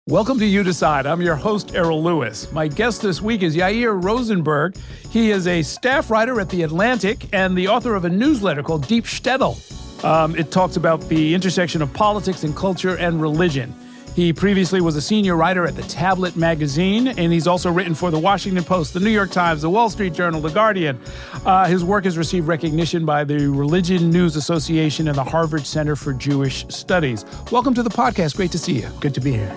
Welcome to You Decide. I'm your host, Errol Lewis. My guest this week is Yair Rosenberg. He is a staff writer at The Atlantic and the author of a newsletter called Deep Shtetl. It talks about the intersection of politics and culture and religion. He previously was a senior writer at The Tablet magazine, and he's also written for The Washington Post, The New York Times, The Wall Street Journal, The Guardian. His work has received recognition by the Religion News Association and the Harvard Center for Jewish Studies. Welcome to the podcast. Great to see you. Good to be here.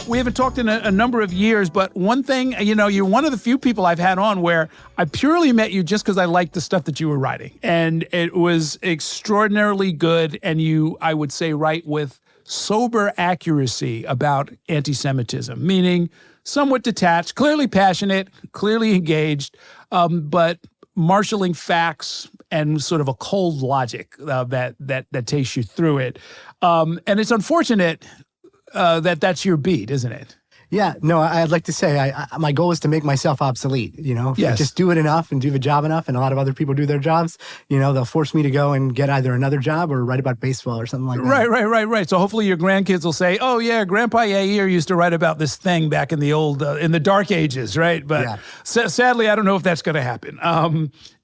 We haven't talked in a number of years, but one thing, you're one of the few people I've had on where I purely met you just because I liked the stuff that you were writing. And it was extraordinarily good. And you, I would say, write with sober accuracy about anti-Semitism, meaning somewhat detached, clearly passionate, clearly engaged, but marshaling facts and sort of a cold logic that takes you through it. And it's unfortunate that's your beat, isn't it? Yeah, no, I'd like to say my goal is to make myself obsolete. If I just do it enough and do the job enough, and a lot of other people do their jobs, they'll force me to go and get either another job or write about baseball or something like that. Right. So hopefully your grandkids will say, "Oh yeah, Grandpa Yair used to write about this thing back in the old, in the dark ages," right? But sadly, I don't know if that's going to happen.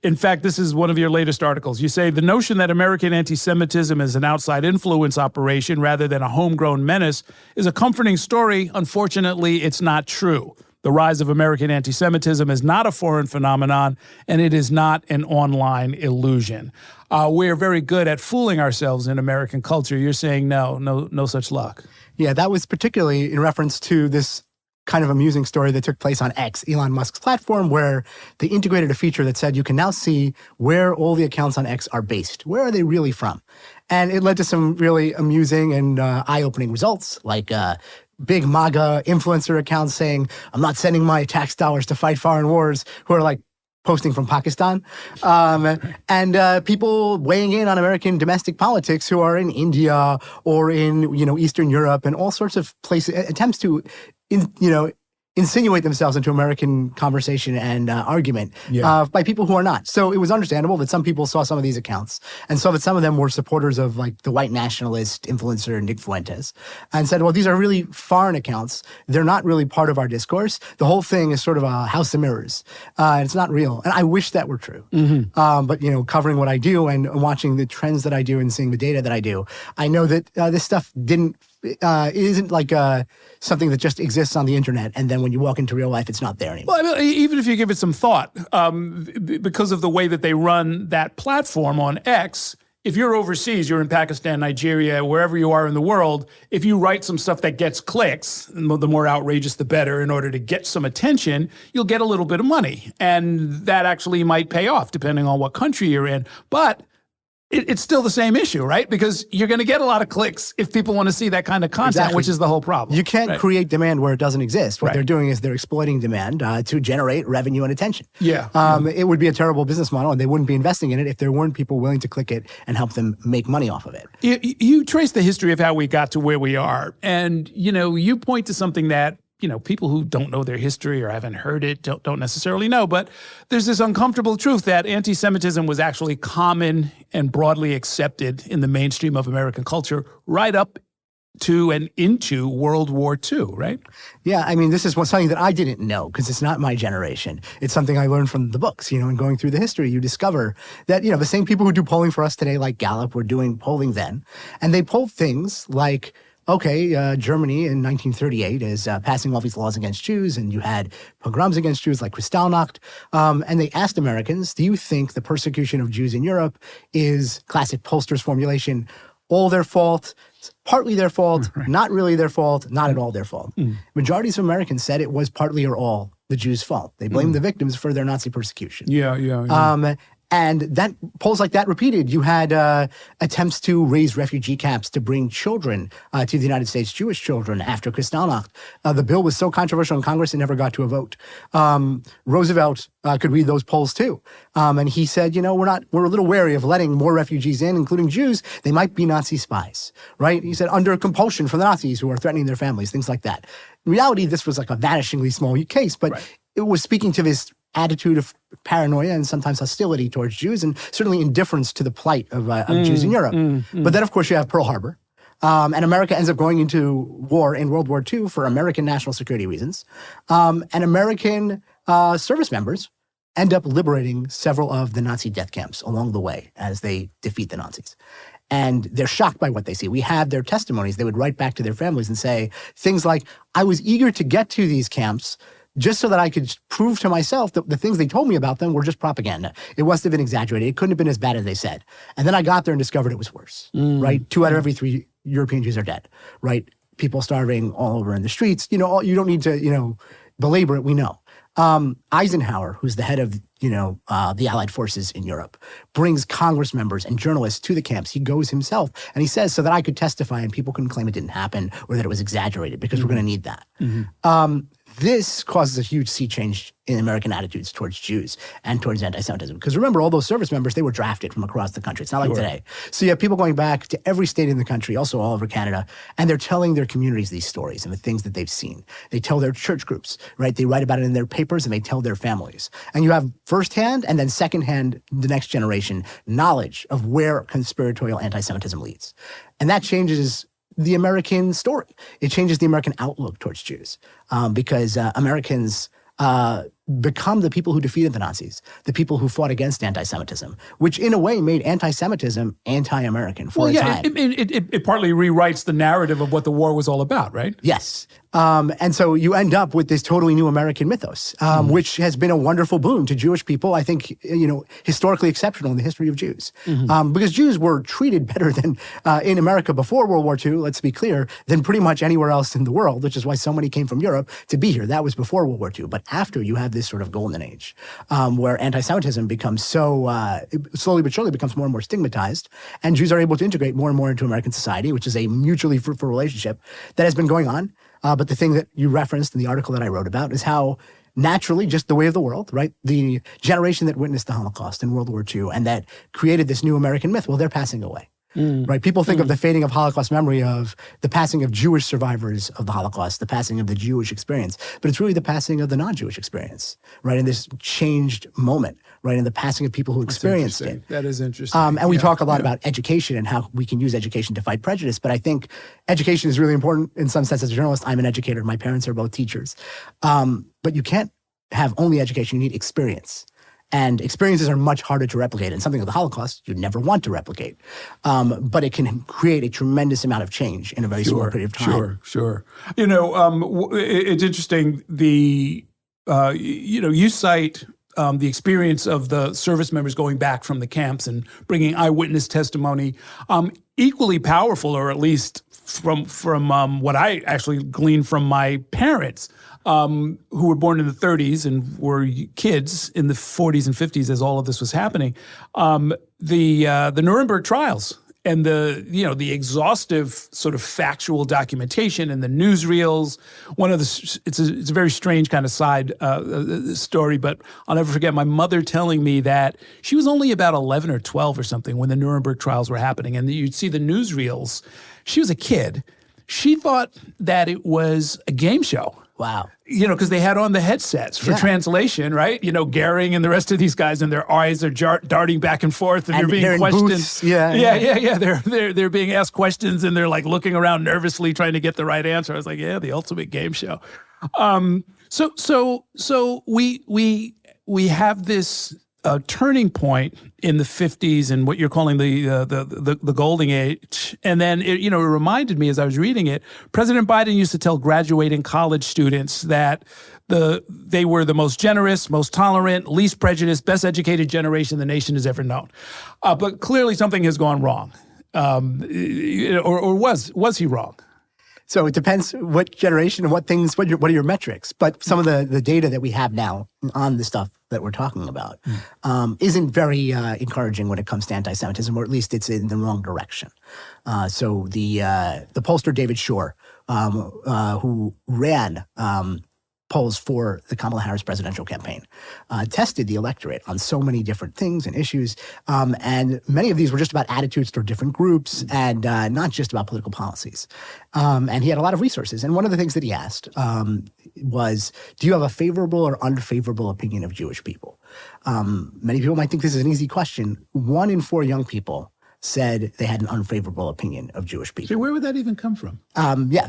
In fact, this is one of your latest articles. You say the notion that American anti-Semitism is an outside influence operation rather than a homegrown menace is a comforting story. Unfortunately, it's not true. The rise of American anti-Semitism is not a foreign phenomenon, and it is not an online illusion. We're very good at fooling ourselves in American culture. You're saying no such luck. Yeah, that was particularly in reference to this kind of amusing story that took place on X, Elon Musk's platform, where they integrated a feature that said you can now see where all the accounts on X are based. Where are they really from? And it led to some really amusing and eye-opening results, like big MAGA influencer accounts saying, "I'm not sending my tax dollars to fight foreign wars," who are like posting from Pakistan, and people weighing in on American domestic politics who are in India or in Eastern Europe and all sorts of places, attempts to insinuate themselves into American conversation and argument by people who are not. So it was understandable that some people saw some of these accounts and saw that some of them were supporters of like the white nationalist influencer Nick Fuentes and said, well, these are really foreign accounts. They're not really part of our discourse. The whole thing is sort of a house of mirrors. And it's not real. And I wish that were true. Mm-hmm. But covering what I do and watching the trends that I do and seeing the data that I do, I know that this stuff isn't like something that just exists on the internet, and then when you walk into real life, it's not there anymore. Well, I mean, even if you give it some thought, because of the way that they run that platform on X, if you're overseas, you're in Pakistan, Nigeria, wherever you are in the world, if you write some stuff that gets clicks, and the more outrageous, the better, in order to get some attention, you'll get a little bit of money. And that actually might pay off, depending on what country you're in. But it's still the same issue, right? Because you're going to get a lot of clicks if people want to see that kind of content, which is the whole problem. You can't create demand where it doesn't exist. What they're doing is they're exploiting demand to generate revenue and attention. It would be a terrible business model, and they wouldn't be investing in it if there weren't people willing to click it and help them make money off of it. You trace the history of how we got to where we are, and you point to something that people who don't know their history or haven't heard it don't necessarily know. But there's this uncomfortable truth that anti-Semitism was actually common and broadly accepted in the mainstream of American culture right up to and into World War II, right? Yeah, I mean, this is something that I didn't know because it's not my generation. It's something I learned from the books, and going through the history, you discover that, the same people who do polling for us today, like Gallup, were doing polling then. And they polled things like, Germany in 1938 is passing all these laws against Jews, and you had pogroms against Jews like Kristallnacht. And they asked Americans, do you think the persecution of Jews in Europe is, classic pollsters formulation, all their fault, partly their fault, not really their fault, not at all their fault? Majorities of Americans said it was partly or all the Jews' fault. They blamed the victims for their Nazi persecution. And that polls like that repeated. You had attempts to raise refugee camps to bring children to the United States, Jewish children, after Kristallnacht. The bill was so controversial in Congress, it never got to a vote. Roosevelt could read those polls too. And he said, we're a little wary of letting more refugees in, including Jews. They might be Nazi spies, right? He said, under compulsion from the Nazis who are threatening their families, things like that. In reality, this was like a vanishingly small case, but it was speaking to this attitude of paranoia and sometimes hostility towards Jews, and certainly indifference to the plight of Jews in Europe. But then, of course, you have Pearl Harbor. And America ends up going into war in World War II for American national security reasons. And American service members end up liberating several of the Nazi death camps along the way as they defeat the Nazis. And they're shocked by what they see. We have their testimonies. They would write back to their families and say things like, I was eager to get to these camps just so that I could prove to myself that the things they told me about them were just propaganda. It must have been exaggerated. It couldn't have been as bad as they said. And then I got there and discovered it was worse, right? 2 out of every 3 European Jews are dead, right? People starving all over in the streets. You don't need to, belabor it. We know. Eisenhower, who's the head of, the Allied forces in Europe, brings Congress members and journalists to the camps. He goes himself and he says, so that I could testify and people couldn't claim it didn't happen or that it was exaggerated because we're going to need that. This causes a huge sea change in American attitudes towards Jews and towards anti-Semitism. Because remember, all those service members, they were drafted from across the country. It's not like today. So you have people going back to every state in the country, also all over Canada, and they're telling their communities these stories and the things that they've seen. They tell their church groups, right? They write about it in their papers and they tell their families. And you have firsthand and then secondhand, the next generation, knowledge of where conspiratorial anti-Semitism leads. And that changes the American story. It changes the American outlook towards Jews because Americans become the people who defeated the Nazis, the people who fought against anti-Semitism, which in a way made anti-Semitism anti-American for a time. It partly rewrites the narrative of what the war was all about, right? Yes. And so you end up with this totally new American mythos, which has been a wonderful boon to Jewish people, I think, historically exceptional in the history of Jews. Because Jews were treated better than in America before World War II, let's be clear, than pretty much anywhere else in the world, which is why so many came from Europe to be here. That was before World War II. But after, you have this sort of golden age where anti-Semitism becomes so, slowly but surely becomes more and more stigmatized, and Jews are able to integrate more and more into American society, which is a mutually fruitful relationship that has been going on. But the thing that you referenced in the article that I wrote about is how naturally, just the way of the world, right? The generation that witnessed the Holocaust in World War II and that created this new American myth, well, they're passing away. Right? People think of the fading of Holocaust memory of the passing of Jewish survivors of the Holocaust, the passing of the Jewish experience, but it's really the passing of the non-Jewish experience, right? In this changed moment, right? In the passing of people who experienced it. That is interesting. And we talk a lot about education and how we can use education to fight prejudice, but I think education is really important in some sense. As a journalist, I'm an educator. My parents are both teachers. But you can't have only education. You need experience. And experiences are much harder to replicate. And something like the Holocaust, you'd never want to replicate. But it can create a tremendous amount of change in a very small period of time. Sure. It's interesting. You cite the experience of the service members going back from the camps and bringing eyewitness testimony. Equally powerful, or at least from what I actually gleaned from my parents, who were born in the 30s and were kids in the 40s and 50s as all of this was happening. The Nuremberg trials and the exhaustive sort of factual documentation and the newsreels. It's a very strange kind of side story, but I'll never forget my mother telling me that she was only about 11 or 12 or something when the Nuremberg trials were happening, and you'd see the newsreels. She was a kid. She thought that it was a game show. Wow. Because they had on the headsets for translation, right? Goering and the rest of these guys, and their eyes are darting back and forth, and they're being questioned. Booths. They're being asked questions, and they're like looking around nervously trying to get the right answer. I was like, the ultimate game show. So we have this turning point in the 50s and what you're calling the golden age. And then it reminded me as I was reading it, President Biden used to tell graduating college students that they were the most generous, most tolerant, least prejudiced, best educated generation the nation has ever known. But clearly something has gone wrong. Or was he wrong? So it depends what generation and what are your metrics. But some of the data that we have now on the stuff that we're talking about isn't very encouraging when it comes to anti-Semitism, or at least it's in the wrong direction. So the pollster David Shore, who ran polls for the Kamala Harris presidential campaign, tested the electorate on so many different things and issues. And many of these were just about attitudes toward different groups and not just about political policies. And he had a lot of resources. And one of the things that he asked was, do you have a favorable or unfavorable opinion of Jewish people? Many people might think this is an easy question. 1 in 4 young people said they had an unfavorable opinion of Jewish people. So where would that even come from?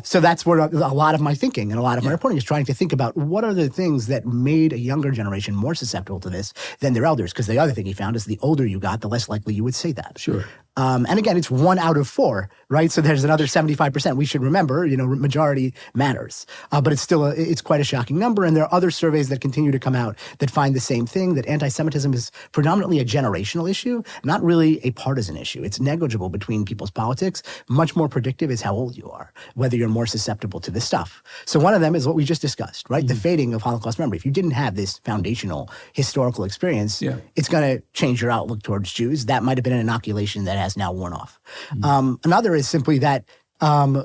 So that's where a lot of my thinking and a lot of my reporting is trying to think about what are the things that made a younger generation more susceptible to this than their elders. Because the other thing he found is the older you got, the less likely you would say that. Sure. And again, it's 1 out of 4, right? So there's another 75%. We should remember, majority matters. But it's still, it's quite a shocking number. And there are other surveys that continue to come out that find the same thing, that anti-Semitism is predominantly a generational issue, not really a partisan issue. It's negligible between people's politics. Much more predictive is how old you are, whether you're more susceptible to this stuff. So one of them is what we just discussed, right? The fading of Holocaust memory. If you didn't have this foundational historical experience, it's going to change your outlook towards Jews. That might have been an inoculation that has now worn off. Another is simply that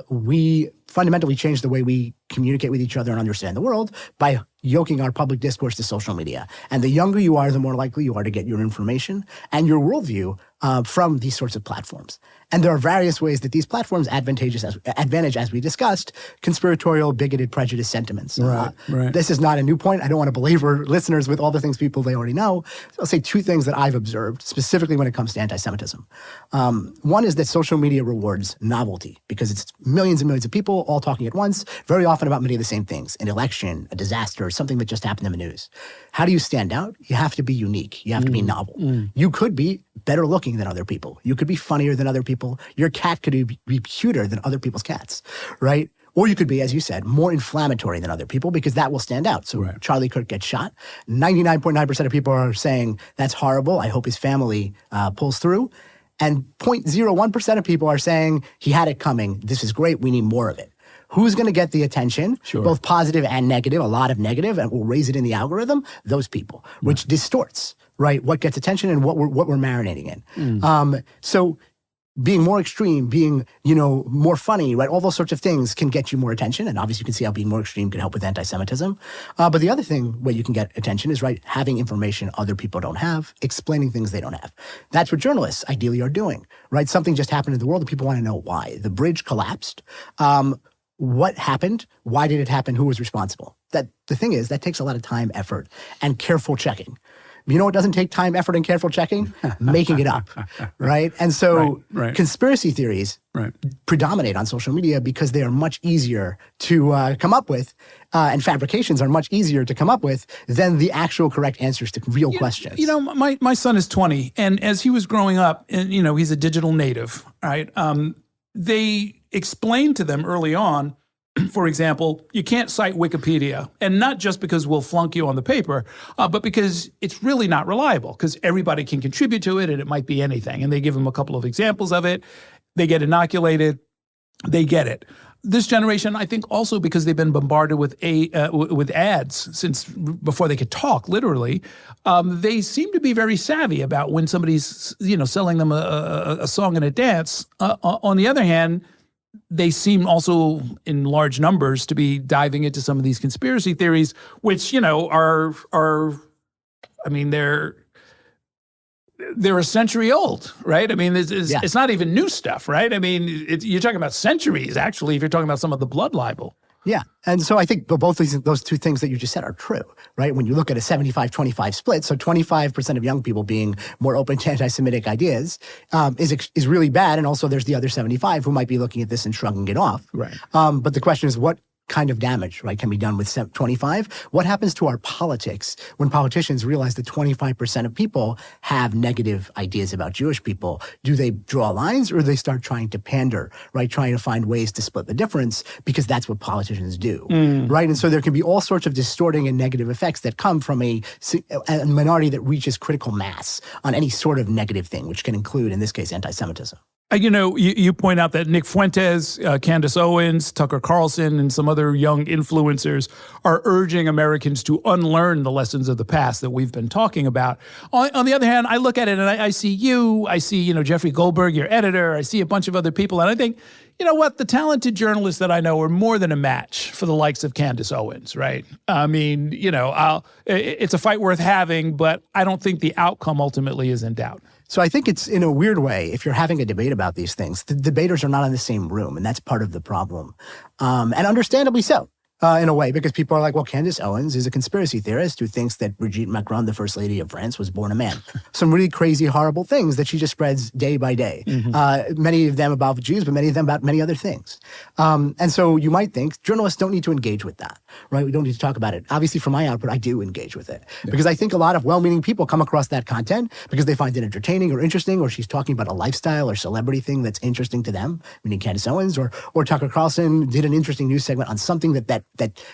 we fundamentally change the way we communicate with each other and understand the world by yoking our public discourse to social media. And the younger you are, the more likely you are to get your information and your worldview from these sorts of platforms. And there are various ways that these platforms advantage, as we discussed, conspiratorial, bigoted, prejudiced sentiments. Right. This is not a new point. I don't want to belabor listeners with all the things they already know. So I'll say 2 things that I've observed, specifically when it comes to anti-Semitism. One is that social media rewards novelty because it's millions and millions of people all talking at once, very often about many of the same things, an election, a disaster, something that just happened in the news. How do you stand out? You have to be unique. You have to be novel. You could be better looking than other people. You could be funnier than other people. Your cat could be cuter than other people's cats, right? Or you could be, as you said, more inflammatory than other people because that will stand out. So Charlie Kirk gets shot. 99.9% of people are saying, that's horrible. I hope his family pulls through. And 0.01% of people are saying, he had it coming. This is great. We need more of it. Who's going to get the attention, both positive and negative, a lot of negative, and will raise it in the algorithm? Those people, which distorts, right, what gets attention and what we're marinating in. So being more extreme, being, more funny, right, all those sorts of things can get you more attention. And obviously you can see how being more extreme can help with anti-Semitism. But the other way you can get attention is, right, having information other people don't have, explaining things they don't have. That's what journalists ideally are doing, right? Something just happened in the world and people want to know why. The bridge collapsed. What happened? Why did it happen? Who was responsible? The thing is, that takes a lot of time, effort, and careful checking. You know what doesn't take time, effort, and careful checking? Making it up, right? And so conspiracy theories predominate on social media because they are much easier to come up with, and fabrications are much easier to come up with than the actual correct answers to real questions. My son is 20, and as he was growing up, and he's a digital native, right? They explained to them early on, for example, you can't cite Wikipedia, and not just because we'll flunk you on the paper, but because it's really not reliable, because everybody can contribute to it, and it might be anything. And they give them a couple of examples of it. They get inoculated. They get it. This generation, I think also because they've been bombarded with ads since before they could talk, literally, they seem to be very savvy about when somebody's, selling them a song and a dance. On the other hand, they seem also in large numbers to be diving into some of these conspiracy theories, which, are they're a century old, right? I mean, it's not even new stuff, right? I mean, you're talking about centuries, actually, if you're talking about some of the blood libel. Yeah. And so I think both those 2 things that you just said are true, right? When you look at a 75-25 split, so 25% of young people being more open to anti-Semitic ideas is really bad. And also there's the other 75 who might be looking at this and shrugging it off. Right. But the question is, what kind of damage, right, can be done with 25? What happens to our politics when politicians realize that 25% of people have negative ideas about Jewish people? Do they draw lines, or do they start trying to pander, right, trying to find ways to split the difference, because that's what politicians do, right? And so there can be all sorts of distorting and negative effects that come from a minority that reaches critical mass on any sort of negative thing, which can include, in this case, anti-Semitism. You point out that Nick Fuentes, Candace Owens, Tucker Carlson, and some other young influencers are urging Americans to unlearn the lessons of the past that we've been talking about. On the other hand, I look at it and I see you, I see, Jeffrey Goldberg, your editor, I see a bunch of other people, and I think, you know what? The talented journalists that I know are more than a match for the likes of Candace Owens, right? I mean, you know, it's a fight worth having, but I don't think the outcome ultimately is in doubt. So I think it's, in a weird way, if you're having a debate about these things, the debaters are not in the same room, and that's part of the problem. And understandably so. In a way, because people are like, well, Candace Owens is a conspiracy theorist who thinks that Brigitte Macron, the first lady of France, was born a man. Some really crazy, horrible things that she just spreads day by day. Many of them about Jews, but many of them about many other things. And so you might think journalists don't need to engage with that, right? We don't need to talk about it. Obviously, from my output, I do engage with it. Because I think a lot of well-meaning people come across that content because they find it entertaining or interesting, or she's talking about a lifestyle or celebrity thing that's interesting to them, meaning Candace Owens, or Tucker Carlson did an interesting news segment on something that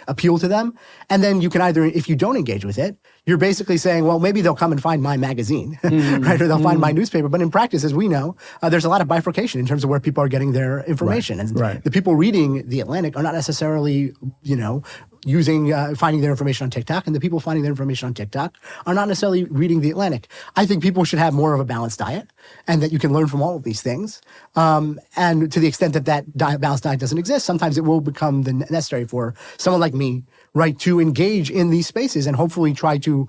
appeal to them. And then you can either, if you don't engage with it, you're basically saying, well, maybe they'll come and find my magazine, right? Or they'll find my newspaper. But in practice, as we know, there's a lot of bifurcation in terms of where people are getting their information. And the people reading The Atlantic are not necessarily, you know, finding their information on TikTok, and the people finding their information on TikTok are not necessarily reading The Atlantic. I think people should have more of a balanced diet, and that you can learn from all of these things. And to the extent that balanced diet doesn't exist, sometimes it will become necessary for someone like me, right, to engage in these spaces and hopefully try to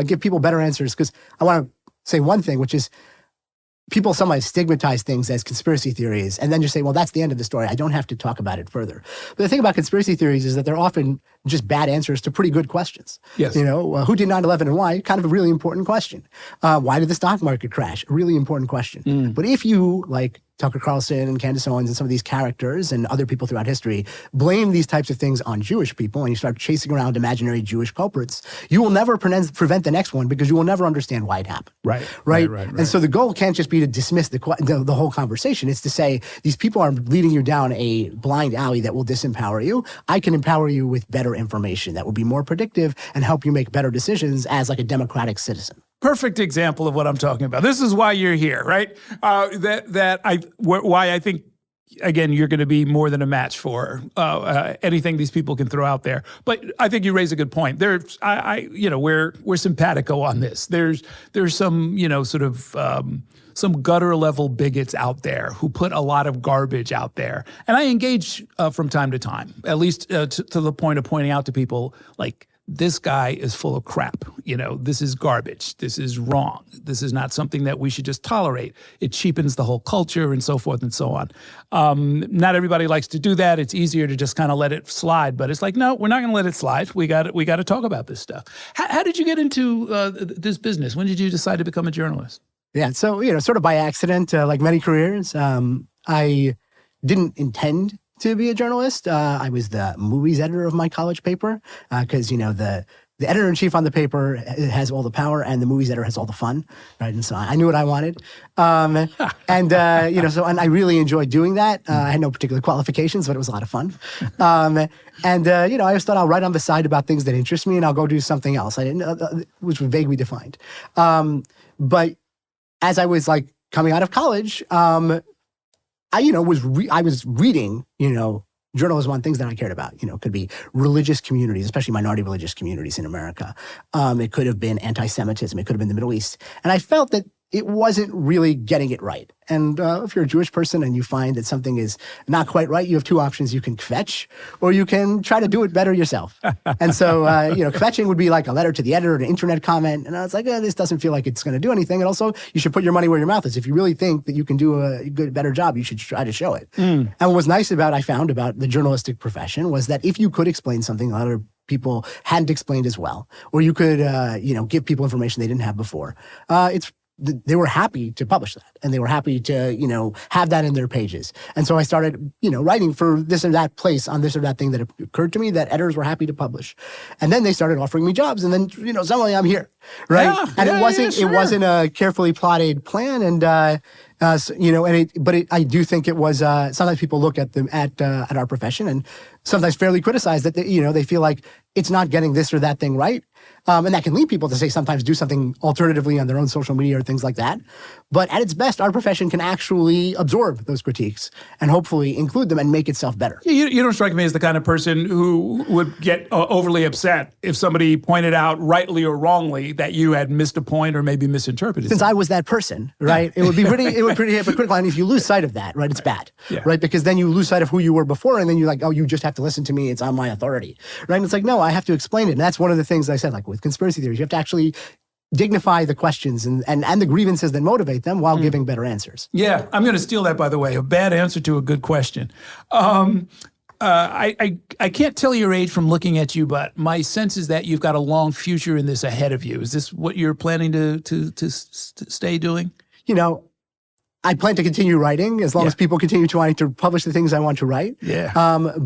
give people better answers. Because I want to say one thing, which is, people sometimes stigmatize things as conspiracy theories and then just say, well, that's the end of the story. I don't have to talk about it further. But the thing about conspiracy theories is that they're often just bad answers to pretty good questions. Yes. You know, who did 9/11 and why? Kind of a really important question. Why did the stock market crash? A really important question. But if you, like Tucker Carlson and Candace Owens and some of these characters and other people throughout history, blame these types of things on Jewish people and you start chasing around imaginary Jewish culprits, you will never prevent the next one because you will never understand why it happened. Right. And so the goal can't just be to dismiss the whole conversation. It's to say, these people are leading you down a blind alley that will disempower you. I can empower you with better information that will be more predictive and help you make better decisions as like a democratic citizen. Perfect example of what I'm talking about. This is why you're here, right? Why I think, again, you're going to be more than a match for anything these people can throw out there. But I think you raise a good point. We're simpatico on this. There's some, sort of some gutter level bigots out there who put a lot of garbage out there, and I engage from time to time, at least to the point of pointing out to people like, this guy is full of crap. This is garbage. This is wrong. This is not something that we should just tolerate. It cheapens the whole culture and so forth and so on. Not everybody likes to do that. It's easier to just kind of let it slide. But it's like, no, we're not going to let it slide. We got to talk about this stuff. How did you get into this business? When did you decide to become a journalist? Yeah, so, sort of by accident, like many careers, I didn't intend to be a journalist. I was the movies editor of my college paper because, the editor-in-chief on the paper has all the power and the movies editor has all the fun, right? And so I knew what I wanted. And I really enjoyed doing that. I had no particular qualifications, but it was a lot of fun. I always thought I'll write on the side about things that interest me and I'll go do something else. I didn't, which was vaguely defined. But as I was like coming out of college, I was reading, journalism on things that I cared about. Could be religious communities, especially minority religious communities in America. It could have been antisemitism. It could have been the Middle East. And I felt that it wasn't really getting it right. And if you're a Jewish person and you find that something is not quite right, you have two options. You can kvetch, or you can try to do it better yourself. And so, kvetching would be like a letter to the editor, an internet comment. And I was like, this doesn't feel like it's going to do anything. And also, you should put your money where your mouth is. If you really think that you can do a better job, you should try to show it. And what was nice I found about the journalistic profession was that if you could explain something that other people hadn't explained as well, or you could, give people information they didn't have before, they were happy to publish that, and they were happy to, have that in their pages. And so I started, writing for this or that place on this or that thing that occurred to me that editors were happy to publish. And then they started offering me jobs, and then, suddenly I'm here, right? Yeah, and it wasn't a carefully plotted plan, and I do think it was. Sometimes people look at our profession and sometimes fairly criticize that they feel like it's not getting this or that thing right. And that can lead people to say sometimes do something alternatively on their own social media or things like that. But at its best, our profession can actually absorb those critiques and hopefully include them and make itself better. You don't strike me as the kind of person who would get overly upset if somebody pointed out, rightly or wrongly, that you had missed a point or maybe misinterpreted. Since I was that person, right? It would be pretty hypocritical. And if you lose sight of that, right, it's bad, right? Because then you lose sight of who you were before, and then you're like, oh, you just have to listen to me. It's on my authority, right? And it's like, no, I have to explain it. And that's one of the things I said, like with conspiracy theories, you have to actually dignify the questions and the grievances that motivate them while giving better answers. Yeah, I'm going to steal that, by the way. A bad answer to a good question. I can't tell your age from looking at you, but my sense is that you've got a long future in this ahead of you. Is this what you're planning to stay doing? You know, I plan to continue writing as long as people continue to publish the things I want to write. Yeah.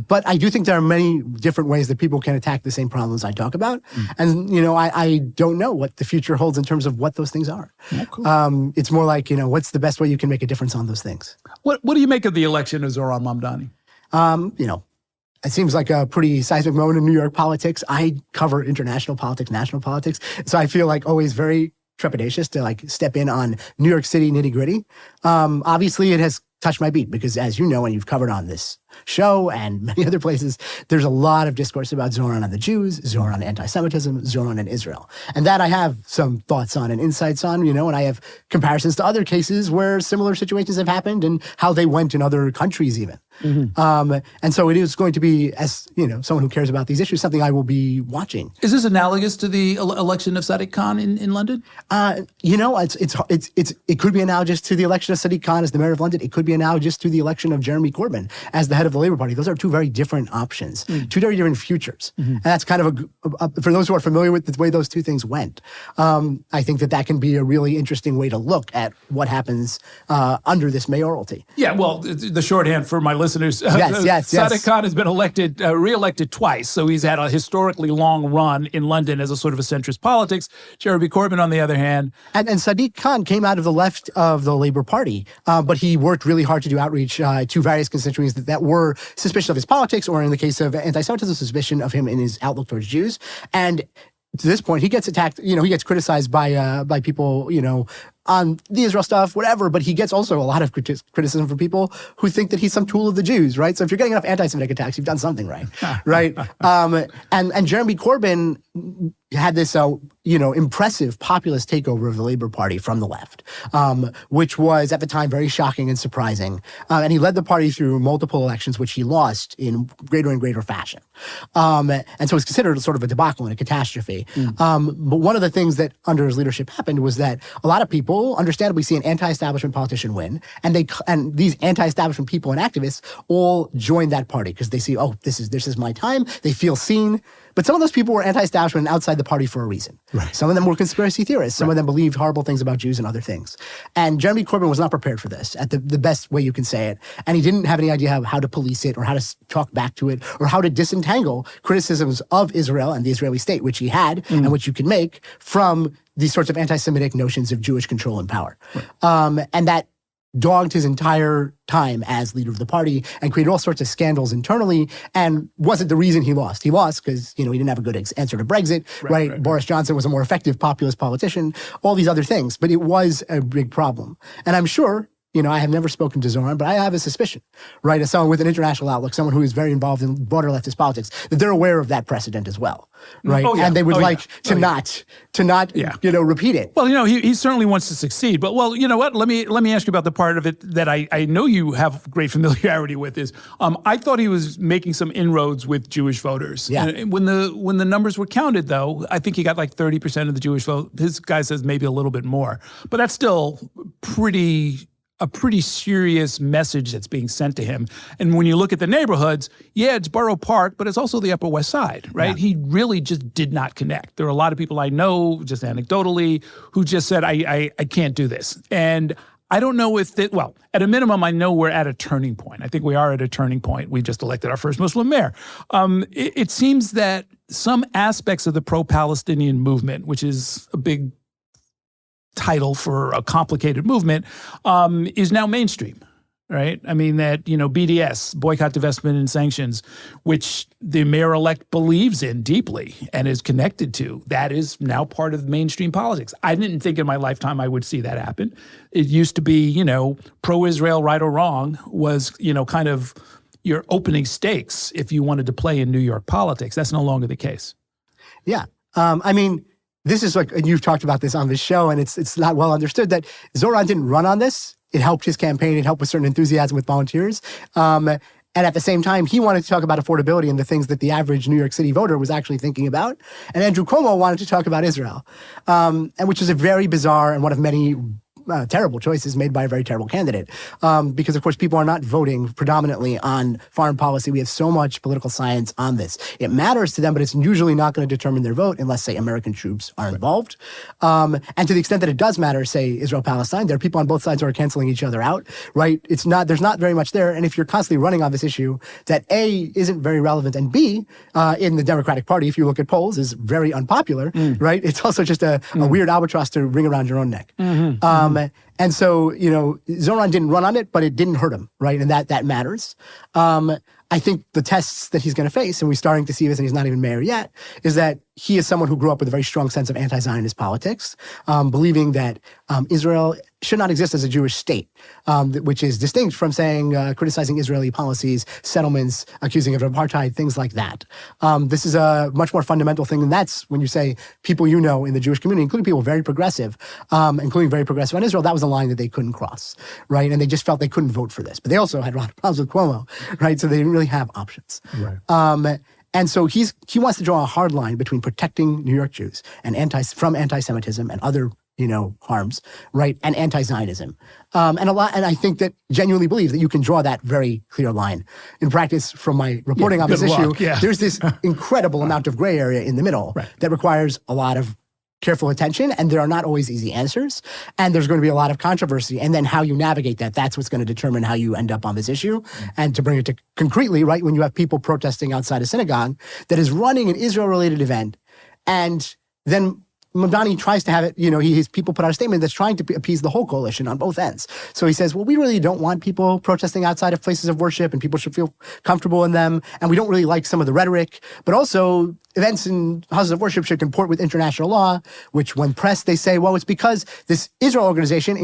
But I do think there are many different ways that people can attack the same problems I talk about. And, you know, I don't know what the future holds in terms of what those things are. Oh, cool. It's more like, you know, what's the best way you can make a difference on those things? What do you make of the election of Zohran Mamdani? You know, it seems like a pretty seismic moment in New York politics. I cover international politics, national politics. So I feel like always very trepidatious to like step in on New York City nitty gritty. Obviously it has touched my beat because as you know, and you've covered on this show and many other places, there's a lot of discourse about Zohran and the Jews, Zohran and antisemitism, Zohran and Israel. And that I have some thoughts on and insights on, you know, and I have comparisons to other cases where similar situations have happened and how they went in other countries even. And so it is going to be, as you know, someone who cares about these issues, something I will be watching. Is this analogous to the election of Sadiq Khan in London? You know, it could be analogous to the election of Sadiq Khan as the mayor of London. It could be analogous to the election of Jeremy Corbyn as the head of the Labour Party. Those are two very different options, two very different futures. And that's kind of for those who are familiar with the way those two things went, I think that can be a really interesting way to look at what happens under this mayoralty. Yeah, well, the shorthand for my listeners, yes. Sadiq Khan has been re-elected twice, so he's had a historically long run in London as a sort of a centrist politics. Jeremy Corbyn, on the other hand. And Sadiq Khan came out of the left of the Labour Party, but he worked really hard to do outreach to various constituencies that were suspicious of his politics, or in the case of anti-Semitism, suspicion of him in his outlook towards Jews. And to this point, he gets attacked, you know, he gets criticized by people, you know, on the Israel stuff, whatever, but he gets also a lot of criticism from people who think that he's some tool of the Jews, right? So if you're getting enough anti-Semitic attacks, you've done something right, right? And Jeremy Corbyn had this, you know, impressive populist takeover of the Labour Party from the left, which was at the time very shocking and surprising. And he led the party through multiple elections, which he lost in greater and greater fashion. And so it's considered sort of a debacle and a catastrophe. But one of the things that under his leadership happened was that a lot of people understandably see an anti-establishment politician win, and these anti-establishment people and activists all join that party because they see, oh, this is my time. They feel seen. But some of those people were anti-establishment and outside the party for a reason. Right. Some of them were conspiracy theorists. Some of them believed horrible things about Jews and other things. And Jeremy Corbyn was not prepared for this at the best way you can say it. And he didn't have any idea how to police it or how to talk back to it or how to disentangle criticisms of Israel and the Israeli state, which he had and which you can make from these sorts of anti-Semitic notions of Jewish control and power. Right. And that dogged his entire time as leader of the party and created all sorts of scandals internally and wasn't the reason he lost. He lost because, you know, he didn't have a good answer to Brexit, right? Boris Johnson was a more effective populist politician, all these other things, but it was a big problem. And I'm sure, you know, I have never spoken to Zohran, but I have a suspicion, right, as someone with an international outlook, someone who is very involved in broader leftist politics, that they're aware of that precedent as well, right? And they would not, you know, repeat it. Well, you know, he certainly wants to succeed. But, well, you know what? Let me ask you about the part of it that I know you have great familiarity with is I thought he was making some inroads with Jewish voters. Yeah. And when the numbers were counted, though, I think he got like 30% of the Jewish vote. His guy says maybe a little bit more. But that's still a pretty serious message that's being sent to him. And when you look at the neighborhoods, yeah, it's Borough Park, but it's also the Upper West Side, right? Yeah. He really just did not connect. There are a lot of people I know, just anecdotally, who just said, I can't do this. And I don't know if that, well, at a minimum, I know we're at a turning point. I think we are at a turning point. We just elected our first Muslim mayor. It seems that some aspects of the pro-Palestinian movement, which is a big title for a complicated movement, is now mainstream. right? I mean, that, BDS, boycott, divestment, and sanctions, which the mayor-elect believes in deeply and is connected to, that is now part of mainstream politics. I didn't think in my lifetime I would see that happen. It used to be, pro-Israel, right or wrong, was, kind of your opening stakes if you wanted to play in New York politics. That's no longer the case. Yeah. I mean, this is like, and you've talked about this on this show, and it's not well understood that Zohran didn't run on this. It helped his campaign. It helped with certain enthusiasm with volunteers. And at the same time, he wanted to talk about affordability and the things that the average New York City voter was actually thinking about. And Andrew Cuomo wanted to talk about Israel, and which is a very bizarre and one of many terrible choices made by a very terrible candidate. Because, of course, people are not voting predominantly on foreign policy. We have so much political science on this. It matters to them, but it's usually not going to determine their vote unless, say, American troops are involved. And to the extent that it does matter, say, Israel-Palestine, there are people on both sides who are canceling each other out, right? There's not very much there. And if you're constantly running on this issue that A, isn't very relevant, and B, in the Democratic Party, if you look at polls, is very unpopular, right? It's also just a weird albatross to ring around your own neck. And so, Zohran didn't run on it, but it didn't hurt him, right? And that matters. I think the tests that he's going to face, and we're starting to see this, and he's not even mayor yet, is that he is someone who grew up with a very strong sense of anti-Zionist politics, believing that Israel should not exist as a Jewish state, which is distinct from saying, criticizing Israeli policies, settlements, accusing of apartheid, things like that. This is a much more fundamental thing, and that's when you say people in the Jewish community, including people very progressive, including very progressive on Israel, that was a line that they couldn't cross, right? And they just felt they couldn't vote for this. But they also had a lot of problems with Cuomo, right? So they didn't really have options. Right. And so he wants to draw a hard line between protecting New York Jews and from anti-Semitism and other harms, right, and anti-Zionism, and I think that genuinely believe that you can draw that very clear line. In practice, from my reporting on this issue, there's this incredible amount of gray area in the middle that requires a lot of careful attention, and there are not always easy answers, and there's going to be a lot of controversy, and then how you navigate that's what's going to determine how you end up on this issue. And to bring it to concretely, right, when you have people protesting outside a synagogue that is running an Israel-related event, and then Mamdani tries to have it, his people put out a statement that's trying to appease the whole coalition on both ends. So he says, well, we really don't want people protesting outside of places of worship, and people should feel comfortable in them, and we don't really like some of the rhetoric, but also events in houses of worship should comport with international law, which when pressed, they say, well, it's because this Israel organization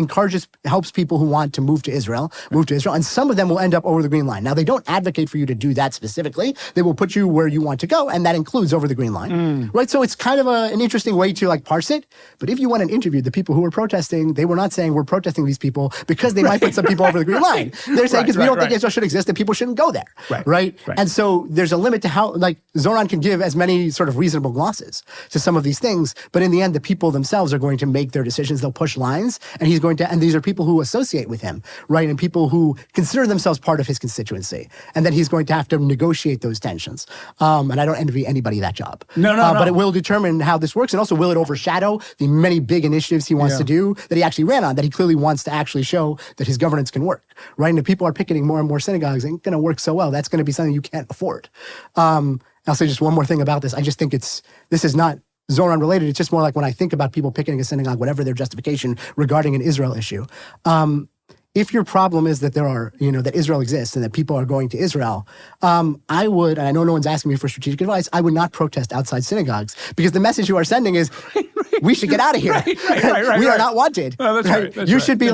helps people who want to move to Israel, and some of them will end up over the green line. Now, they don't advocate for you to do that specifically. They will put you where you want to go, and that includes over the green line, right? So it's kind of an interesting way to parse it. But if you went and interviewed the people who were protesting, they were not saying we're protesting these people because they might put some people over the green line. They're saying because we don't think Israel should exist and people shouldn't go there, right? And so there's a limit to how, Zohran can give as many sort of reasonable glosses to some of these things, but in the end, the people themselves are going to make their decisions. They'll push lines, and and these are people who associate with him, right? And people who consider themselves part of his constituency. And then he's going to have to negotiate those tensions. And I don't envy anybody that job. No. But it will determine how this works, and also will it overshadow the many big initiatives he wants to do that he actually ran on, that he clearly wants to actually show that his governance can work, right? And if people are picketing more and more synagogues, it ain't going to work so well. That's going to be something you can't afford. I'll say just one more thing about this. I just think this is not Zohran related. It's just more like when I think about people picketing a synagogue, whatever their justification regarding an Israel issue. If your problem is that there are, that Israel exists and that people are going to Israel, I would, and I know no one's asking me for strategic advice, I would not protest outside synagogues, because the message you are sending is, we should get out of here. We are not wanted. No, that's right. You should be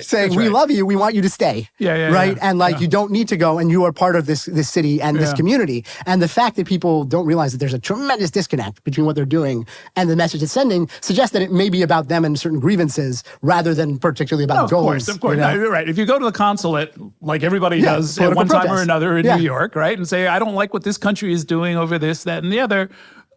saying, we love you, we want you to stay. Right? And you don't need to go, and you are part of this city and this community. And the fact that people don't realize that there's a tremendous disconnect between what they're doing and the message it's sending suggests that it may be about them and certain grievances rather than particularly about goals. Of course. No, you're right. If you go to the consulate, like everybody does at one time or another in New York, right, and say, I don't like what this country is doing over this, that, and the other,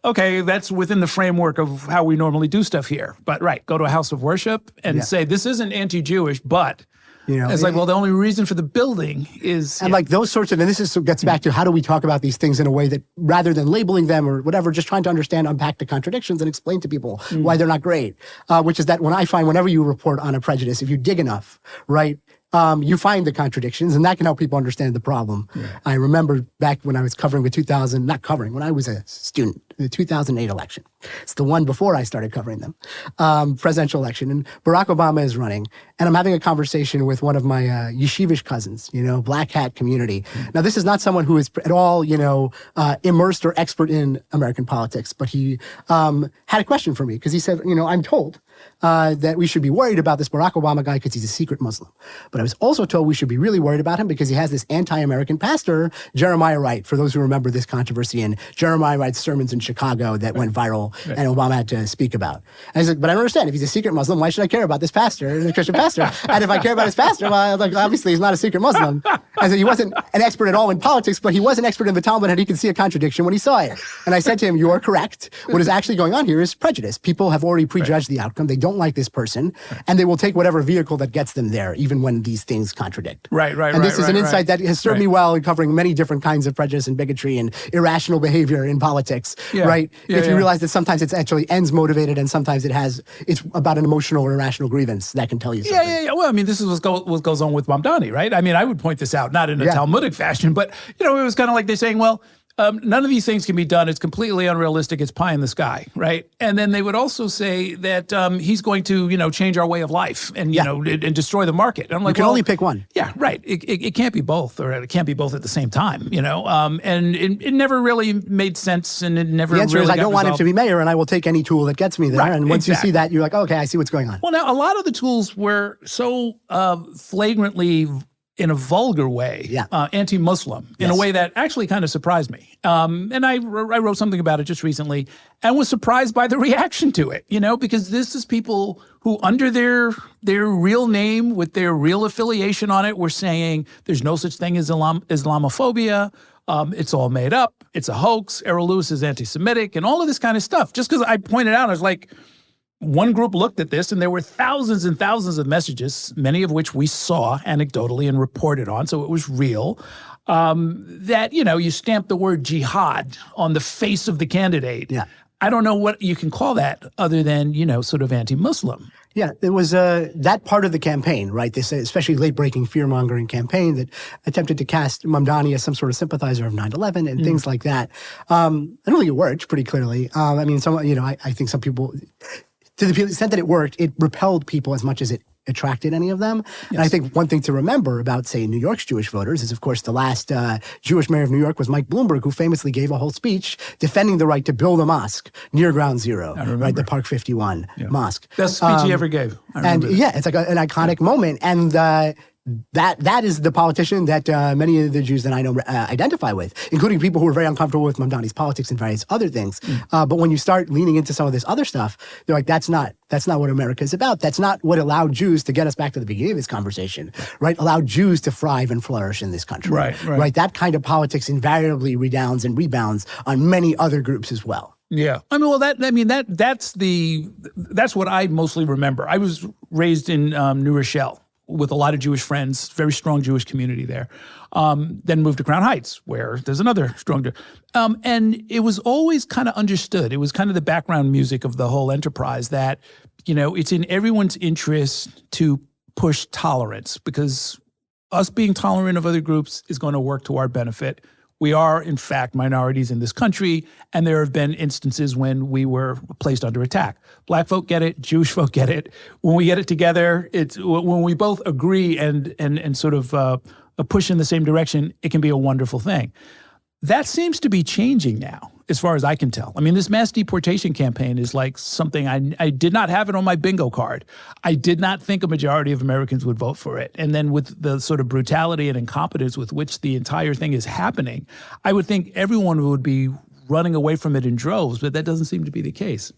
okay, that's within the framework of how we normally do stuff here. But go to a house of worship and say, this isn't anti-Jewish, but it's the only reason for the building is... And those sorts of, and this gets back to how do we talk about these things in a way that, rather than labeling them or whatever, just trying to understand, unpack the contradictions and explain to people why they're not great. Which is that when I find whenever you report on a prejudice, if you dig enough, right, you find the contradictions, and that can help people understand the problem. Yeah. I remember back when I was covering when I was a student, the 2008 election. It's the one before I started covering them, presidential election. And Barack Obama is running, and I'm having a conversation with one of my yeshivish cousins, black hat community. Now, this is not someone who is at all, immersed or expert in American politics, but he had a question for me because he said, I'm told that we should be worried about this Barack Obama guy because he's a secret Muslim. But I was also told we should be really worried about him because he has this anti-American pastor, Jeremiah Wright, for those who remember this controversy in Jeremiah Wright's sermons in Chicago that went viral and Obama had to speak about. And I said, but I don't understand. If he's a secret Muslim, why should I care about this pastor, the Christian pastor? And if I care about his pastor, well, obviously he's not a secret Muslim. I said he wasn't an expert at all in politics, but he was an expert in the Talmud and he could see a contradiction when he saw it. And I said to him, you are correct. What is actually going on here is prejudice. People have already prejudged the outcome. They don't like this person, and they will take whatever vehicle that gets them there, even when these things contradict. And this is an insight that has served me well in covering many different kinds of prejudice and bigotry and irrational behavior in politics, if you realize that sometimes it's actually ends motivated and sometimes it's about an emotional or irrational grievance that can tell you something. Well, I mean, this is what goes on with Mamdani, right? I mean, I would point this out, not in a Talmudic fashion, but, it was kind of like they're saying, well, none of these things can be done. It's completely unrealistic. It's pie in the sky, right? And then they would also say that he's going to, change our way of life and, and destroy the market. And I'm like, you can only pick one. Yeah, right. It can't be both, or it can't be both at the same time, and it never really made sense, and it never The answer really is I don't want him to be mayor, and I will take any tool that gets me there. Right, and once you see that, you're like, okay, I see what's going on. Well, now, a lot of the tools were so flagrantly in a vulgar way, anti-Muslim, in a way that actually kind of surprised me. And I wrote something about it just recently and was surprised by the reaction to it, because this is people who under their real name with their real affiliation on it were saying there's no such thing as Islamophobia. It's all made up. It's a hoax. Errol Lewis is anti-Semitic and all of this kind of stuff. Just because I pointed out, I was like, one group looked at this and there were thousands and thousands of messages, many of which we saw anecdotally and reported on, so it was real, that, you stamp the word jihad on the face of the candidate. Yeah. I don't know what you can call that other than, sort of anti-Muslim. Yeah, there was that part of the campaign, right? This especially late-breaking fear-mongering campaign that attempted to cast Mamdani as some sort of sympathizer of 9/11 and things like that. I don't think it worked pretty clearly. I think some people, to the extent that it worked, it repelled people as much as it attracted any of them. Yes. And I think one thing to remember about, say, New York's Jewish voters is, of course, the last Jewish mayor of New York was Mike Bloomberg, who famously gave a whole speech defending the right to build a mosque near Ground Zero, right? The Park 51 mosque. Best speech he ever gave. It's like an iconic moment. And that is the politician that many of the Jews that I know identify with, including people who are very uncomfortable with Mamdani's politics and various other things. But when you start leaning into some of this other stuff, they're like, that's not what America is about. That's not what allowed Jews to get us back to the beginning of this conversation, right? Allowed Jews to thrive and flourish in this country. Right. That kind of politics invariably redounds and rebounds on many other groups as well. Yeah. I mean, that's what I mostly remember. I was raised in New Rochelle with a lot of Jewish friends, very strong Jewish community there. Then moved to Crown Heights, where there's another strong, and it was always kind of understood. It was kind of the background music of the whole enterprise that, it's in everyone's interest to push tolerance because us being tolerant of other groups is going to work to our benefit. We are, in fact, minorities in this country, and there have been instances when we were placed under attack. Black folk get it, Jewish folk get it. When we get it together, it's when we both agree and sort of push in the same direction, it can be a wonderful thing. That seems to be changing now, as far as I can tell. I mean, this mass deportation campaign is like something I did not have it on my bingo card. I did not think a majority of Americans would vote for it. And then with the sort of brutality and incompetence with which the entire thing is happening, I would think everyone would be running away from it in droves, but that doesn't seem to be the case.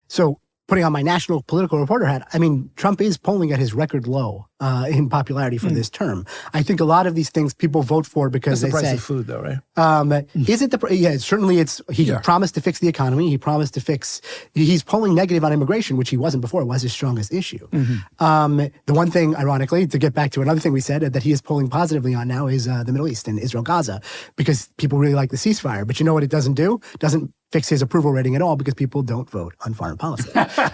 So putting on my national political reporter hat, I mean, Trump is polling at his record low in popularity for this term. I think a lot of these things people vote for because That's they the price say, of food, though, right? Is it the? Yeah, certainly it's. He promised to fix the economy. He promised to fix. He's polling negative on immigration, which he wasn't before. It was his strongest issue. The one thing, ironically, to get back to another thing we said that he is polling positively on now is the Middle East and Israel, Gaza, because people really like the ceasefire. But you know what it doesn't do? Doesn't fix his approval rating at all because people don't vote on foreign policy.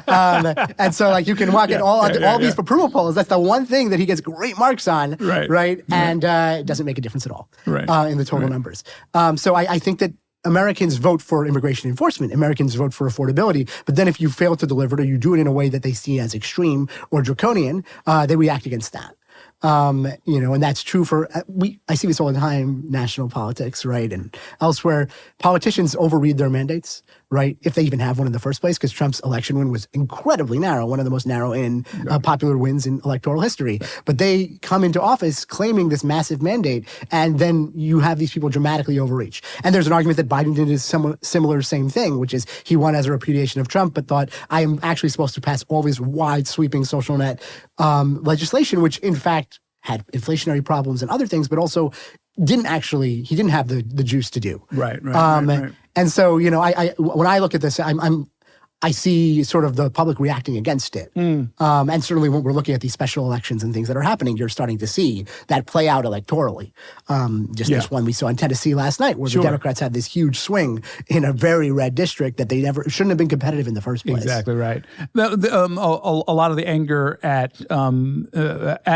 And so, like, you can walk at all these approval polls. That's the one thing thing that he gets great marks on, right? And it doesn't make a difference at all in the total numbers. So I think that Americans vote for immigration enforcement. Americans vote for affordability. But then if you fail to deliver it or you do it in a way that they see as extreme or draconian, they react against that. And that's true for, I see this all the time, national politics, right? And elsewhere, politicians overread their mandates, right? If they even have one in the first place, because Trump's election win was incredibly narrow, one of the most narrow in popular wins in electoral history. But they come into office claiming this massive mandate, and then you have these people dramatically overreach. And there's an argument that Biden did a similar same thing, which is he won as a repudiation of Trump, but thought, I am actually supposed to pass all this wide sweeping social net legislation, which in fact had inflationary problems and other things, but also he didn't have the juice to do. Right. And so, when I look at this, I see sort of the public reacting against it. And certainly when we're looking at these special elections and things that are happening, you're starting to see that play out electorally. This one we saw in Tennessee last night, where the Democrats had this huge swing in a very red district that they never shouldn't have been competitive in the first place. Exactly right. A lot of the anger at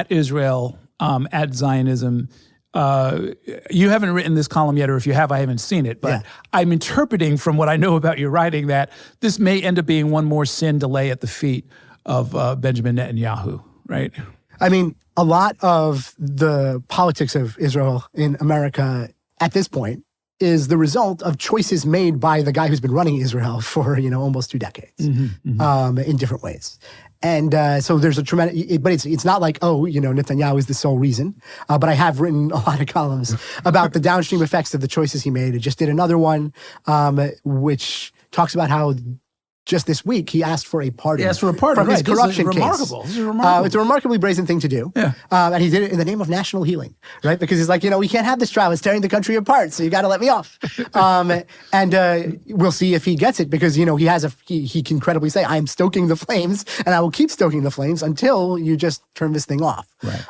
Israel, at Zionism. You haven't written this column yet, or if you have, I haven't seen it. But I'm interpreting from what I know about your writing that this may end up being one more sin to lay at the feet of Benjamin Netanyahu, right? I mean, a lot of the politics of Israel in America at this point is the result of choices made by the guy who's been running Israel for, almost 2 decades in different ways. And so there's a tremendous, but it's not like, Netanyahu is the sole reason. But I have written a lot of columns about the downstream effects of the choices he made. I just did another one, which talks about how just this week he asked for a pardon. He asked for a pardon, from his corruption case. Remarkable. This is remarkable. It's a remarkably brazen thing to do. Yeah. And he did it in the name of national healing, right? Because he's like, we can't have this trial. It's tearing the country apart. So you got to let me off. And we'll see if he gets it, because, he can credibly say, I'm stoking the flames and I will keep stoking the flames until you just turn this thing off. Right.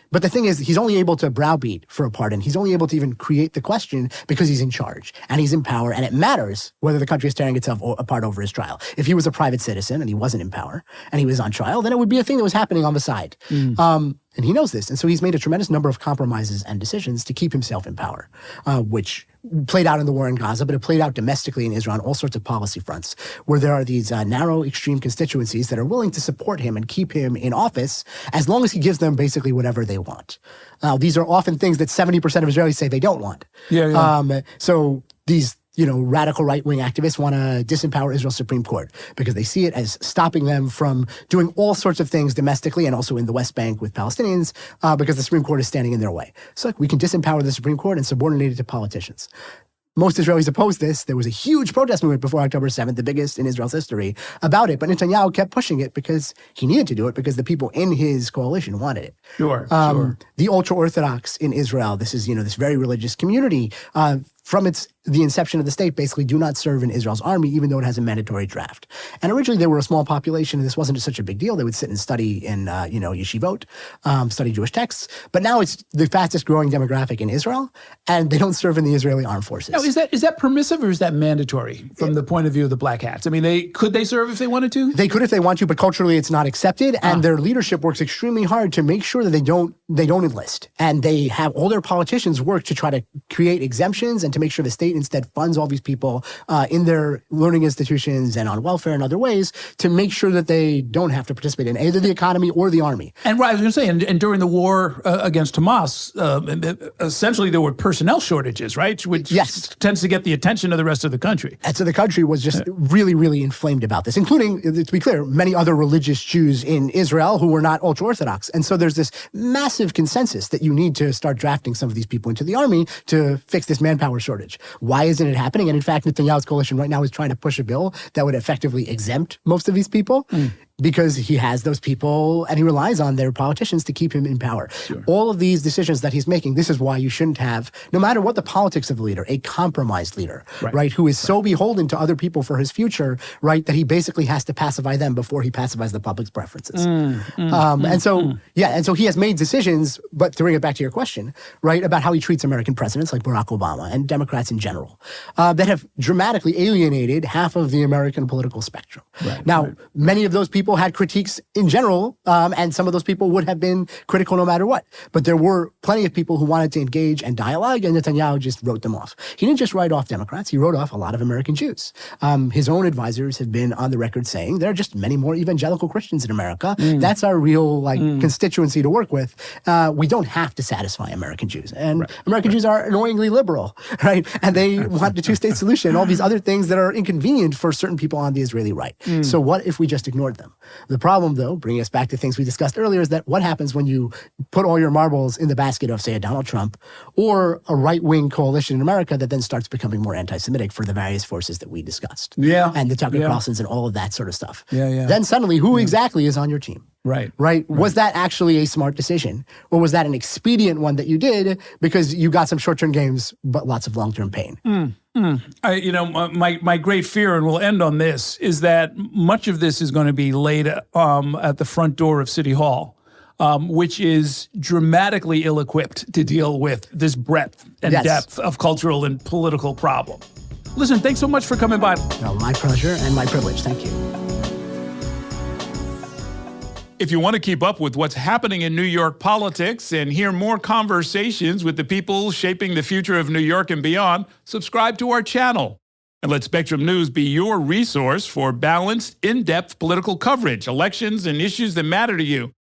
But the thing is, he's only able to browbeat for a pardon. He's only able to even create the question because he's in charge and he's in power, and it matters whether the country is tearing itself apart over his trial. If he was a private citizen and he wasn't in power and he was on trial, then it would be a thing that was happening on the side. And he knows this. And so he's made a tremendous number of compromises and decisions to keep himself in power, which played out in the war in Gaza, but it played out domestically in Israel on all sorts of policy fronts, where there are these narrow, extreme constituencies that are willing to support him and keep him in office as long as he gives them basically whatever they want. These are often things that 70% of Israelis say they don't want. So these radical right-wing activists want to disempower Israel's Supreme Court because they see it as stopping them from doing all sorts of things domestically and also in the West Bank with Palestinians because the Supreme Court is standing in their way. So we can disempower the Supreme Court and subordinate it to politicians. Most Israelis oppose this. There was a huge protest movement before October 7th, the biggest in Israel's history, about it. But Netanyahu kept pushing it because he needed to do it because the people in his coalition wanted it. Sure. The ultra-Orthodox in Israel, this is, this very religious community, from the inception of the state, basically do not serve in Israel's army, even though it has a mandatory draft. And originally they were a small population, and this wasn't such a big deal. They would sit and study in, yeshivot, study Jewish texts. But now it's the fastest growing demographic in Israel, and they don't serve in the Israeli armed forces. Now, is that permissive or is that mandatory from the point of view of the black hats? I mean, could they serve if they wanted to? They could if they want to, but culturally it's not accepted, and their leadership works extremely hard to make sure that they don't enlist. And they have all their politicians work to try to create exemptions and to make sure the state instead funds all these people in their learning institutions and on welfare and other ways to make sure that they don't have to participate in either the economy or the army. And I was going to say, and during the war against Hamas, essentially there were personnel shortages, right? Which tends to get the attention of the rest of the country. And so the country was just really, really inflamed about this, including, to be clear, many other religious Jews in Israel who were not ultra-Orthodox. And so there's this massive consensus that you need to start drafting some of these people into the army to fix this manpower shortage. Why isn't it happening? And in fact, Netanyahu's coalition right now is trying to push a bill that would effectively exempt most of these people because he has those people and he relies on their politicians to keep him in power. Sure. All of these decisions that he's making, this is why you shouldn't have, no matter what the politics of the leader, a compromised leader, right? Who is so beholden to other people for his future, right, that he basically has to pacify them before he pacifies the public's preferences. And so he has made decisions, but to bring it back to your question, right, about how he treats American presidents like Barack Obama and Democrats in general, that have dramatically alienated half of the American political spectrum. Many of those people people had critiques in general, and some of those people would have been critical no matter what. But there were plenty of people who wanted to engage and dialogue, and Netanyahu just wrote them off. He didn't just write off Democrats, he wrote off a lot of American Jews. His own advisors have been on the record saying there are just many more evangelical Christians in America. That's our real constituency to work with. We don't have to satisfy American Jews. And American Jews are annoyingly liberal, right? And they want the two-state solution, all these other things that are inconvenient for certain people on the Israeli right. So what if we just ignored them? The problem, though, bringing us back to things we discussed earlier, is that what happens when you put all your marbles in the basket of, say, a Donald Trump or a right-wing coalition in America that then starts becoming more anti-Semitic for the various forces that we discussed. And the Tucker Carlsons and all of that sort of stuff. Then suddenly, who exactly is on your team? Right. Was that actually a smart decision? Or was that an expedient one that you did because you got some short-term gains, but lots of long-term pain? My great fear, and we'll end on this, is that much of this is going to be laid at the front door of City Hall, which is dramatically ill-equipped to deal with this breadth and depth of cultural and political problem. Listen, thanks so much for coming by. No, my pleasure and my privilege. Thank you. If you want to keep up with what's happening in New York politics and hear more conversations with the people shaping the future of New York and beyond, subscribe to our channel. And let Spectrum News be your resource for balanced, in-depth political coverage, elections, and issues that matter to you.